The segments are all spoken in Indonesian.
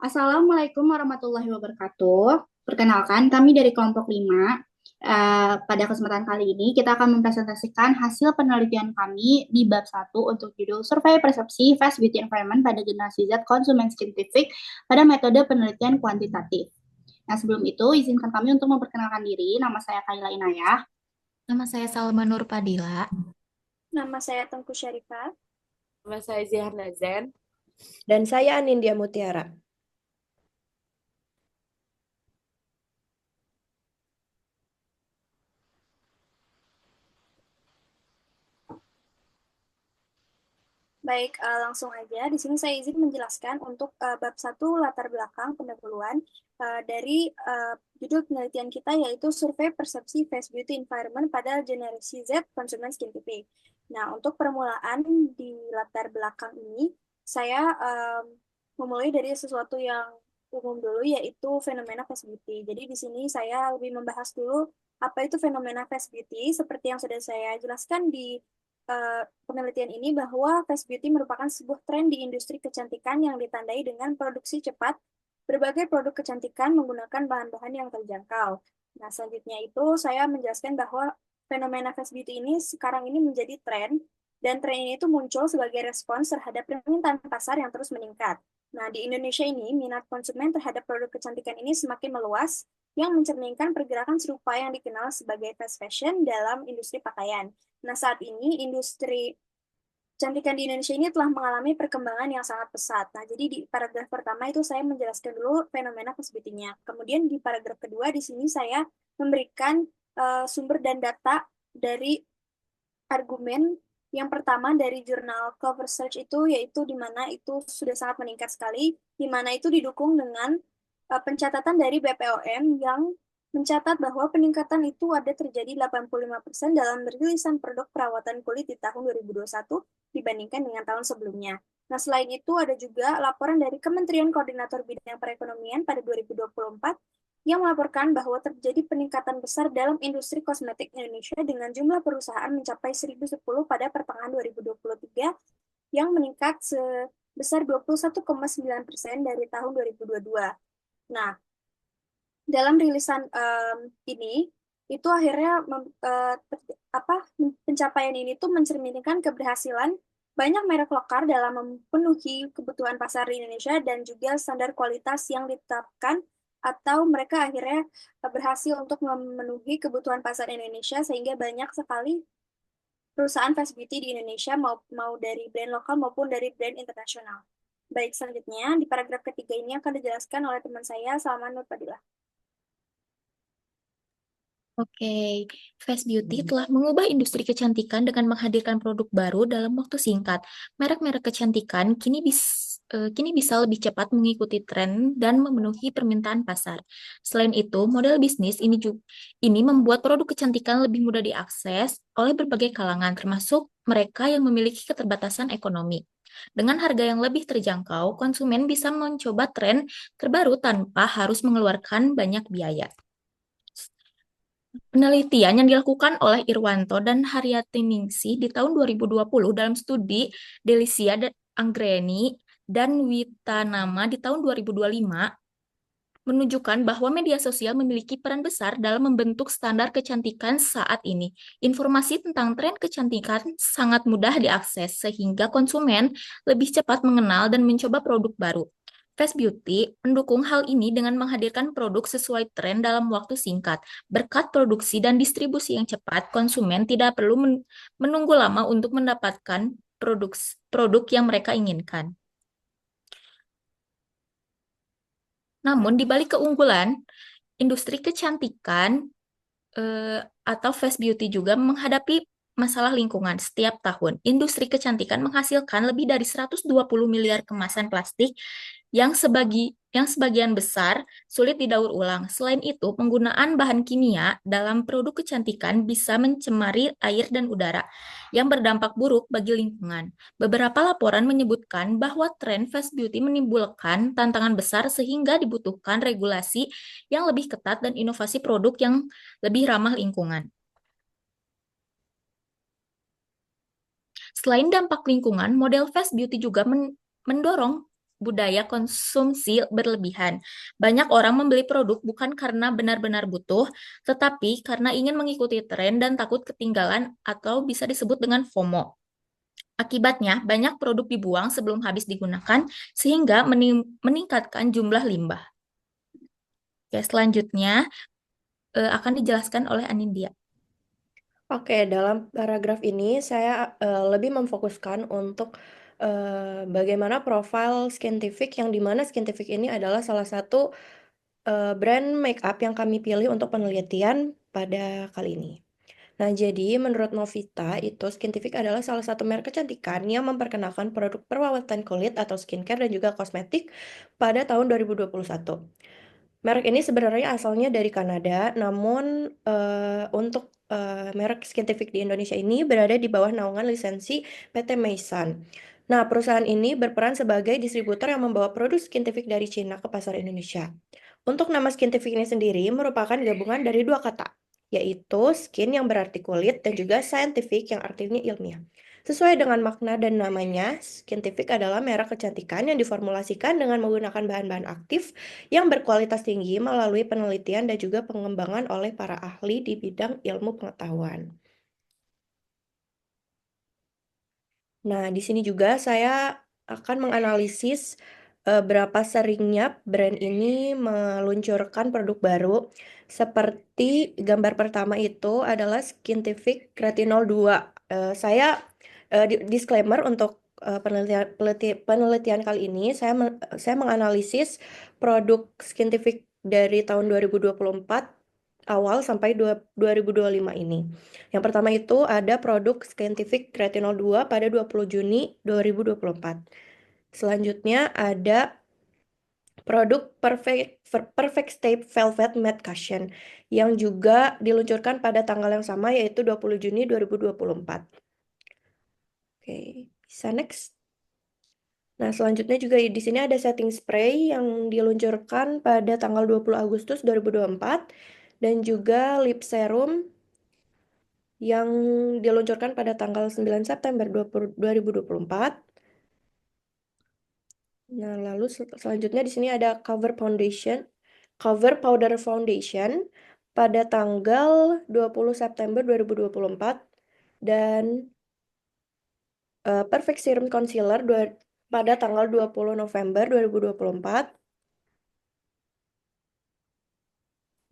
Assalamualaikum warahmatullahi wabarakatuh. Perkenalkan, kami dari kelompok 5. Pada kesempatan kali ini, kita akan mempresentasikan hasil penelitian kami di bab 1 untuk judul Survei Persepsi Fast Beauty Environment pada Generasi Z Konsumen Scientific pada metode penelitian kuantitatif. Nah, sebelum itu, izinkan kami untuk memperkenalkan diri. Nama saya Kaila Inayah. Nama saya Salma Nur Padilla. Nama saya Tengku Syarifah. Nama saya Zihan Nazen. Dan saya Anindya Mutiara. Baik, langsung aja. Di sini saya izin menjelaskan untuk bab 1 latar belakang pendahuluan dari judul penelitian kita yaitu Survei Persepsi Fast Beauty Environment pada Generasi Z Konsumen Scientific. Nah, untuk permulaan di latar belakang ini, saya memulai dari sesuatu yang umum dulu yaitu fenomena fast beauty. Jadi di sini saya lebih membahas dulu apa itu fenomena fast beauty seperti yang sudah saya jelaskan di penelitian ini bahwa fast beauty merupakan sebuah tren di industri kecantikan yang ditandai dengan produksi cepat berbagai produk kecantikan menggunakan bahan-bahan yang terjangkau. Nah, selanjutnya itu saya menjelaskan bahwa fenomena fast beauty ini sekarang ini menjadi tren dan tren ini itu muncul sebagai respons terhadap permintaan pasar yang terus meningkat. Nah, di Indonesia ini minat konsumen terhadap produk kecantikan ini semakin meluas yang mencerminkan pergerakan serupa yang dikenal sebagai fast fashion dalam industri pakaian. Nah, saat ini industri kecantikan di Indonesia ini telah mengalami perkembangan yang sangat pesat. Nah, jadi di paragraf pertama itu saya menjelaskan dulu fenomena fast beauty-nya. Kemudian di paragraf kedua di sini saya memberikan sumber dan data dari argumen yang pertama dari jurnal Cover Search itu, yaitu di mana itu sudah sangat meningkat sekali, di mana itu didukung dengan pencatatan dari BPOM yang mencatat bahwa peningkatan itu ada terjadi 85% dalam rilisan produk perawatan kulit di tahun 2021 dibandingkan dengan tahun sebelumnya. Nah, selain itu ada juga laporan dari Kementerian Koordinator Bidang Perekonomian pada 2024 yang melaporkan bahwa terjadi peningkatan besar dalam industri kosmetik Indonesia dengan jumlah perusahaan mencapai 1.010 pada pertengahan 2023 yang meningkat sebesar 21,9% dari tahun 2022. Nah, dalam rilisan ini itu akhirnya pencapaian ini tuh mencerminkan keberhasilan banyak merek lokal dalam memenuhi kebutuhan pasar di Indonesia dan juga standar kualitas yang ditetapkan atau mereka akhirnya berhasil untuk memenuhi kebutuhan pasar Indonesia sehingga banyak sekali perusahaan fast beauty di Indonesia mau dari brand lokal maupun dari brand internasional. Baik, selanjutnya di paragraf ketiga ini akan dijelaskan oleh teman saya Salman Nur Fadilah. Oke, Fast Beauty telah mengubah industri kecantikan dengan menghadirkan produk baru dalam waktu singkat. Merek-merek kecantikan kini bisa lebih cepat mengikuti tren dan memenuhi permintaan pasar. Selain itu, model bisnis ini membuat produk kecantikan lebih mudah diakses oleh berbagai kalangan, termasuk mereka yang memiliki keterbatasan ekonomi. Dengan harga yang lebih terjangkau, konsumen bisa mencoba tren terbaru tanpa harus mengeluarkan banyak biaya. Penelitian yang dilakukan oleh Irwanto dan Haryatiningsih di tahun 2020 dalam studi Delicia Anggreni dan Witanama di tahun 2025 menunjukkan bahwa media sosial memiliki peran besar dalam membentuk standar kecantikan saat ini. Informasi tentang tren kecantikan sangat mudah diakses sehingga konsumen lebih cepat mengenal dan mencoba produk baru. Fast Beauty mendukung hal ini dengan menghadirkan produk sesuai tren dalam waktu singkat. Berkat produksi dan distribusi yang cepat, konsumen tidak perlu menunggu lama untuk mendapatkan produk yang mereka inginkan. Namun, di balik keunggulan, industri kecantikan atau fast beauty juga menghadapi masalah lingkungan setiap tahun. Industri kecantikan menghasilkan lebih dari 120 miliar kemasan plastik yang sebagian besar sulit didaur ulang. Selain itu, penggunaan bahan kimia dalam produk kecantikan bisa mencemari air dan udara yang berdampak buruk bagi lingkungan. Beberapa laporan menyebutkan bahwa tren fast beauty menimbulkan tantangan besar sehingga dibutuhkan regulasi yang lebih ketat dan inovasi produk yang lebih ramah lingkungan. Selain dampak lingkungan, model fast beauty juga mendorong budaya konsumsi berlebihan. Banyak orang membeli produk bukan karena benar-benar butuh, tetapi karena ingin mengikuti tren dan takut ketinggalan atau bisa disebut dengan FOMO. Akibatnya, banyak produk dibuang sebelum habis digunakan sehingga meningkatkan jumlah limbah. Oke, selanjutnya akan dijelaskan oleh Anindya. Oke, dalam paragraf ini saya lebih memfokuskan untuk bagaimana profil Skintific, yang dimana Skintific ini adalah salah satu brand make up yang kami pilih untuk penelitian pada kali ini. Nah, jadi menurut Novita, itu Skintific adalah salah satu merek kecantikan yang memperkenalkan produk perawatan kulit atau skincare dan juga kosmetik pada tahun 2021. Merek ini sebenarnya asalnya dari Kanada, namun untuk merek Skintific di Indonesia ini berada di bawah naungan lisensi PT Meisan. Nah, perusahaan ini berperan sebagai distributor yang membawa produk Skintific dari Cina ke pasar Indonesia. Untuk nama Skintific ini sendiri merupakan gabungan dari dua kata, yaitu skin yang berarti kulit dan juga scientific yang artinya ilmiah. Sesuai dengan makna dan namanya, Skintific adalah merek kecantikan yang diformulasikan dengan menggunakan bahan-bahan aktif yang berkualitas tinggi melalui penelitian dan juga pengembangan oleh para ahli di bidang ilmu pengetahuan. Nah, di sini juga saya akan menganalisis berapa seringnya brand ini meluncurkan produk baru. Seperti gambar pertama itu adalah Skintific Retinol 2. Saya disclaimer untuk penelitian kali ini, saya menganalisis produk Skintific dari tahun 2024 awal sampai 2025 ini. Yang pertama itu ada produk Skintific Retinol 2 pada 20 Juni 2024. Selanjutnya ada produk Perfect Stay Velvet Matte Cushion yang juga diluncurkan pada tanggal yang sama, yaitu 20 Juni 2024. Oke, bisa next. Nah, selanjutnya juga di sini ada setting spray yang diluncurkan pada tanggal 20 Agustus 2024 dan juga lip serum yang diluncurkan pada tanggal 9 September 2024. Nah, lalu selanjutnya di sini ada cover powder foundation pada tanggal 20 September 2024 dan Perfect Serum Concealer pada tanggal 20 November 2024.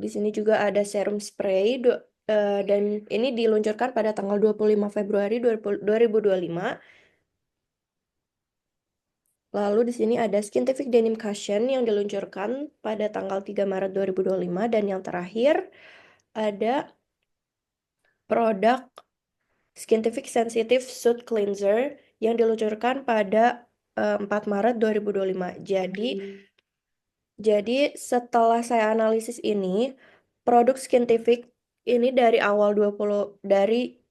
Di sini juga ada serum spray dan ini diluncurkan pada tanggal 25 Februari 2025. Lalu di sini ada Skintific Denim Cushion yang diluncurkan pada tanggal 3 Maret 2025 dan yang terakhir ada produk Skintific Sensitive Soot Cleanser yang diluncurkan pada 4 Maret 2025. Jadi setelah saya analisis ini, produk Skintific ini dari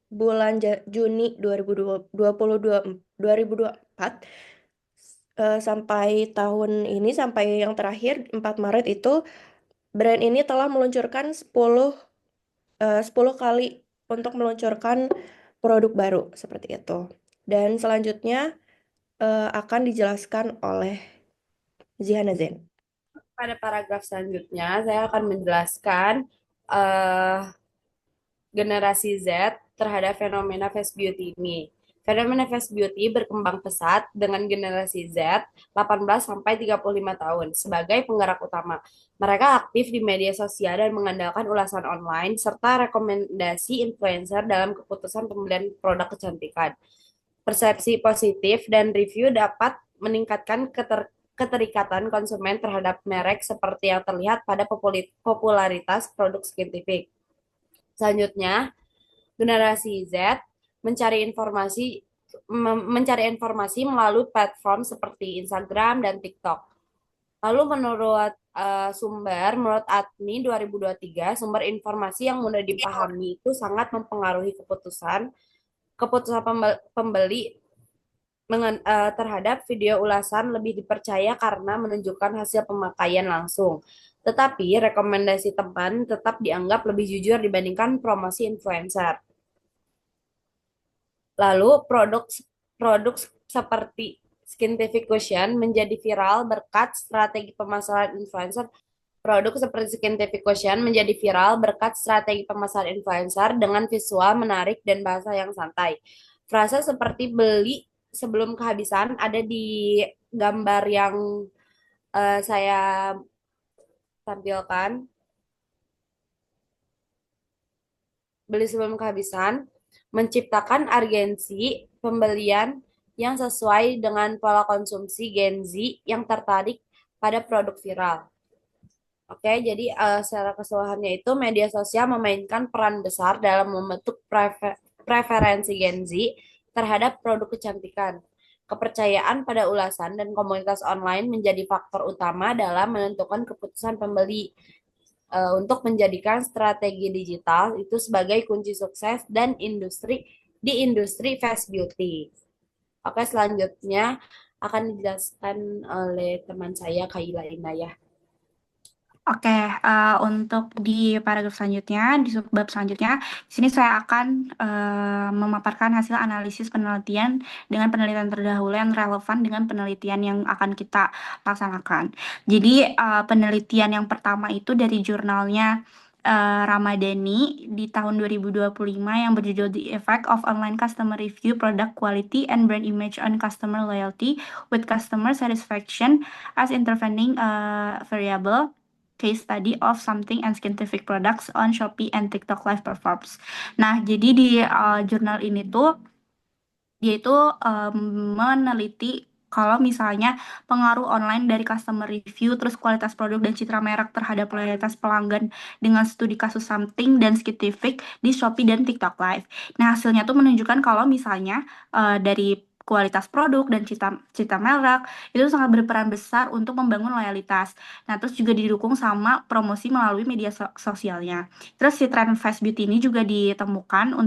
bulan Juni 2024 sampai tahun ini, sampai yang terakhir 4 Maret itu, brand ini telah meluncurkan 10 kali untuk meluncurkan produk baru seperti itu. Dan selanjutnya akan dijelaskan oleh Ziana Zen. Pada paragraf selanjutnya, saya akan menjelaskan eh, generasi Z terhadap fenomena fast beauty ini. Fenomena fast beauty berkembang pesat dengan generasi Z 18 sampai 35 tahun sebagai penggerak utama. Mereka aktif di media sosial dan mengandalkan ulasan online serta rekomendasi influencer dalam keputusan pembelian produk kecantikan. Persepsi positif dan review dapat meningkatkan keterikatan konsumen terhadap merek seperti yang terlihat pada popularitas produk Skintific. Selanjutnya, generasi Z mencari informasi melalui platform seperti Instagram dan TikTok. Lalu menurut ADNI 2023, sumber informasi yang mudah dipahami itu sangat mempengaruhi keputusan pembeli terhadap video ulasan lebih dipercaya karena menunjukkan hasil pemakaian langsung. Tetapi rekomendasi teman tetap dianggap lebih jujur dibandingkan promosi influencer. Lalu produk seperti Skintification menjadi viral berkat strategi pemasaran influencer. Produk seperti Skintification menjadi viral berkat strategi pemasaran influencer dengan visual menarik dan bahasa yang santai. Frasa seperti beli sebelum kehabisan ada di gambar yang saya tampilkan. Beli sebelum kehabisan menciptakan urgensi pembelian yang sesuai dengan pola konsumsi Gen Z yang tertarik pada produk viral. Oke, jadi secara keseluruhannya itu media sosial memainkan peran besar dalam membentuk preferensi Gen Z terhadap produk kecantikan. Kepercayaan pada ulasan dan komunitas online menjadi faktor utama dalam menentukan keputusan pembeli untuk menjadikan strategi digital itu sebagai kunci sukses dan di industri fast beauty. Oke, selanjutnya akan dijelaskan oleh teman saya Kaila Inayah. Oke, untuk di paragraf selanjutnya, di subbab selanjutnya, di sini saya akan memaparkan hasil analisis penelitian dengan penelitian terdahulu yang relevan dengan penelitian yang akan kita laksanakan. Jadi, penelitian yang pertama itu dari jurnalnya Ramadhani di tahun 2025 yang berjudul The Effect of Online Customer Review Product Quality and Brand Image on Customer Loyalty with Customer Satisfaction as Intervening Variable. Case study of something and scientific products on Shopee and TikTok Live Performs. Nah, jadi di jurnal ini tuh dia itu meneliti kalau misalnya pengaruh online dari customer review, terus kualitas produk dan citra merek terhadap loyalitas pelanggan dengan studi kasus something dan scientific di Shopee dan TikTok Live. Nah, hasilnya tuh menunjukkan kalau misalnya dari kualitas produk dan citra merek itu sangat berperan besar untuk membangun loyalitas. Nah, terus juga didukung sama promosi melalui media sosialnya. Terus si tren fast beauty ini juga ditemukan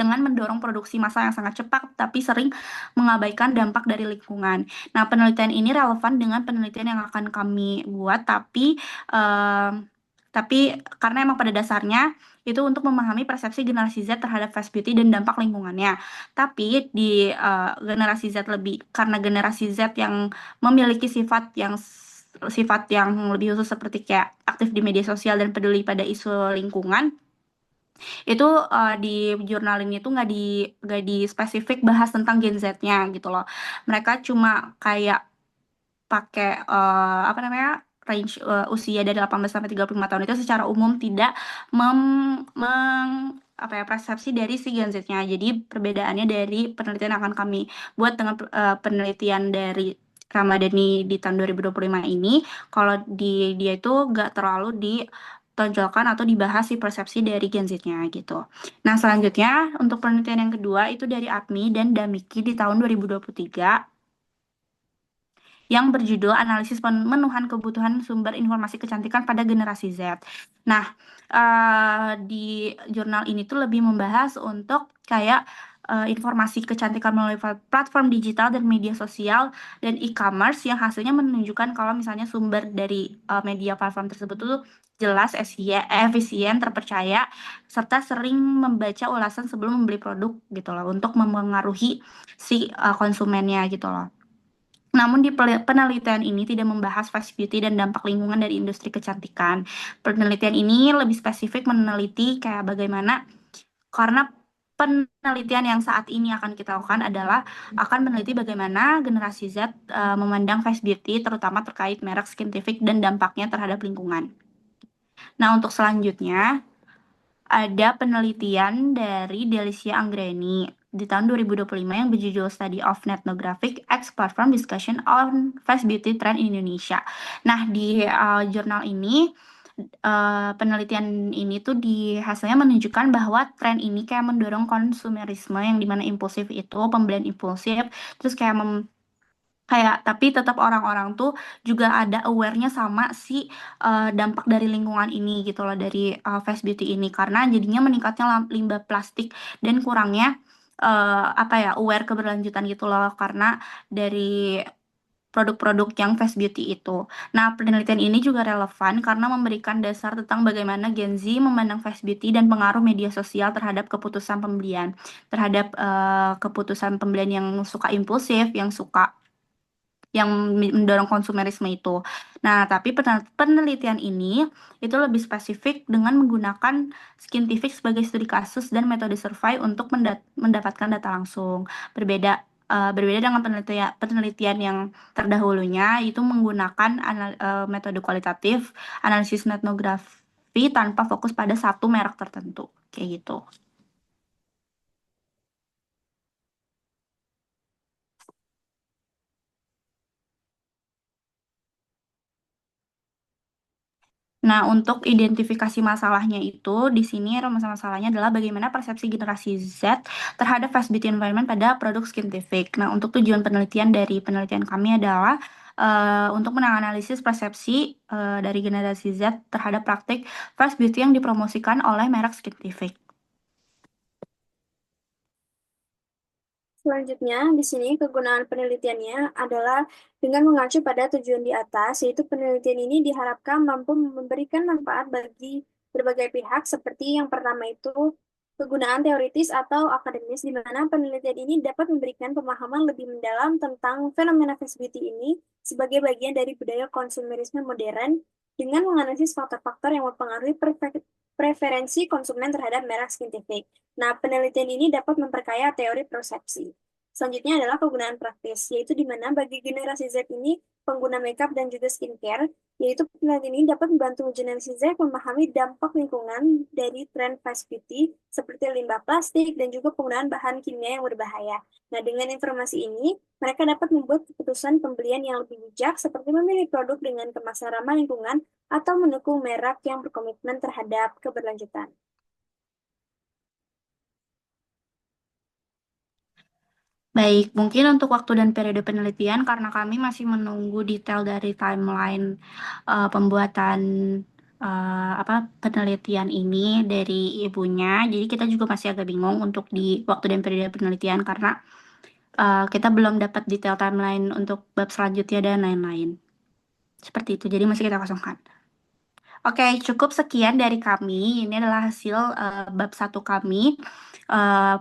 dengan mendorong produksi massal yang sangat cepat, tapi sering mengabaikan dampak dari lingkungan. Nah, penelitian ini relevan dengan penelitian yang akan kami buat, tapi karena emang pada dasarnya itu untuk memahami persepsi generasi Z terhadap fast beauty dan dampak lingkungannya. Tapi di generasi Z karena generasi Z yang memiliki sifat yang lebih khusus seperti kayak aktif di media sosial dan peduli pada isu lingkungan, itu di jurnal ini tuh nggak di spesifik bahas tentang Gen Z-nya gitu loh. Mereka cuma kayak pakai apa namanya range usia dari 18 sampai 35 tahun itu secara umum tidak persepsi dari si Gen Z-nya. Jadi perbedaannya dari penelitian yang akan kami buat dengan penelitian dari Ramadhani di tahun 2025 ini, kalau dia itu nggak terlalu ditonjolkan atau dibahas si persepsi dari Gen Z-nya gitu. Nah, selanjutnya untuk penelitian yang kedua itu dari Atmi dan Damiki di tahun 2023 yang berjudul Analisis Pemenuhan Kebutuhan Sumber Informasi Kecantikan pada Generasi Z. Nah, di jurnal ini tuh lebih membahas untuk kayak informasi kecantikan melalui platform digital dan media sosial dan e-commerce yang hasilnya menunjukkan kalau misalnya sumber dari media platform tersebut tuh jelas, efisien, terpercaya, serta sering membaca ulasan sebelum membeli produk gitu loh, untuk mempengaruhi si konsumennya gitu loh. Namun di penelitian ini tidak membahas fast beauty dan dampak lingkungan dari industri kecantikan. Penelitian ini lebih spesifik meneliti kayak bagaimana, karena penelitian yang saat ini akan kita lakukan adalah akan meneliti bagaimana generasi Z memandang fast beauty, terutama terkait merek scientific dan dampaknya terhadap lingkungan. Nah, untuk selanjutnya ada penelitian dari Delicia Anggreni di tahun 2025 yang berjudul Study of Ethnographic X Platform Discussion on Fast Beauty Trend in Indonesia. Nah, di jurnal ini penelitian ini tuh hasilnya menunjukkan bahwa tren ini kayak mendorong konsumerisme yang dimana impulsif itu, pembelian impulsif, terus tapi tetap orang-orang tuh juga ada aware-nya sama si dampak dari lingkungan ini gitu loh, dari fast beauty ini, karena jadinya meningkatnya limbah plastik dan kurangnya aware keberlanjutan gitu loh, karena dari produk-produk yang fast beauty itu. Nah, penelitian ini juga relevan karena memberikan dasar tentang bagaimana Gen Z memandang fast beauty dan pengaruh media sosial terhadap keputusan pembelian, terhadap keputusan pembelian yang suka impulsif, yang mendorong konsumerisme itu. Nah, tapi penelitian ini itu lebih spesifik dengan menggunakan scientific sebagai studi kasus dan metode survei untuk mendapatkan data langsung. Berbeda dengan penelitian yang terdahulunya itu menggunakan metode kualitatif, analisis etnografi tanpa fokus pada satu merek tertentu, kayak gitu. Nah, untuk identifikasi masalahnya itu, di sini rumus masalahnya adalah bagaimana persepsi generasi Z terhadap fast beauty environment pada produk scientific. Nah, untuk tujuan penelitian dari penelitian kami adalah untuk menganalisis persepsi dari generasi Z terhadap praktik fast beauty yang dipromosikan oleh merek scientific. Selanjutnya, di sini kegunaan penelitiannya adalah dengan mengacu pada tujuan di atas, yaitu penelitian ini diharapkan mampu memberikan manfaat bagi berbagai pihak, seperti yang pertama itu kegunaan teoritis atau akademis, di mana penelitian ini dapat memberikan pemahaman lebih mendalam tentang fenomena fast beauty ini sebagai bagian dari budaya konsumerisme modern dengan menganalisis faktor-faktor yang mempengaruhi preferensi konsumen terhadap merek scientific. Nah, penelitian ini dapat memperkaya teori persepsi. Selanjutnya adalah kegunaan praktis, yaitu di mana bagi generasi Z ini pengguna makeup dan juga skincare, yaitu penelitian ini dapat membantu generasi Z memahami dampak lingkungan dari tren fast beauty seperti limbah plastik dan juga penggunaan bahan kimia yang berbahaya. Nah, dengan informasi ini, mereka dapat membuat keputusan pembelian yang lebih bijak seperti memilih produk dengan kemasan ramah lingkungan atau mendukung merek yang berkomitmen terhadap keberlanjutan. Baik, mungkin untuk waktu dan periode penelitian, karena kami masih menunggu detail dari timeline pembuatan penelitian ini dari ibunya, jadi kita juga masih agak bingung untuk di waktu dan periode penelitian karena kita belum dapat detail timeline untuk bab selanjutnya dan lain-lain. Seperti itu, jadi masih kita kosongkan. Oke, cukup sekian dari kami. Ini adalah hasil bab 1 kami. Uh,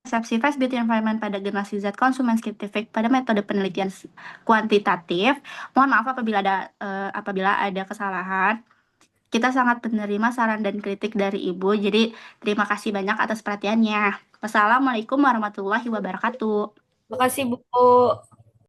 Persepsi fast beauty environment pada generasi Z konsumen scientific pada metode penelitian kuantitatif. Mohon maaf apabila ada kesalahan. Kita sangat menerima saran dan kritik dari Ibu. Jadi terima kasih banyak atas perhatiannya. Wassalamualaikum warahmatullahi wabarakatuh. Makasih, Bu.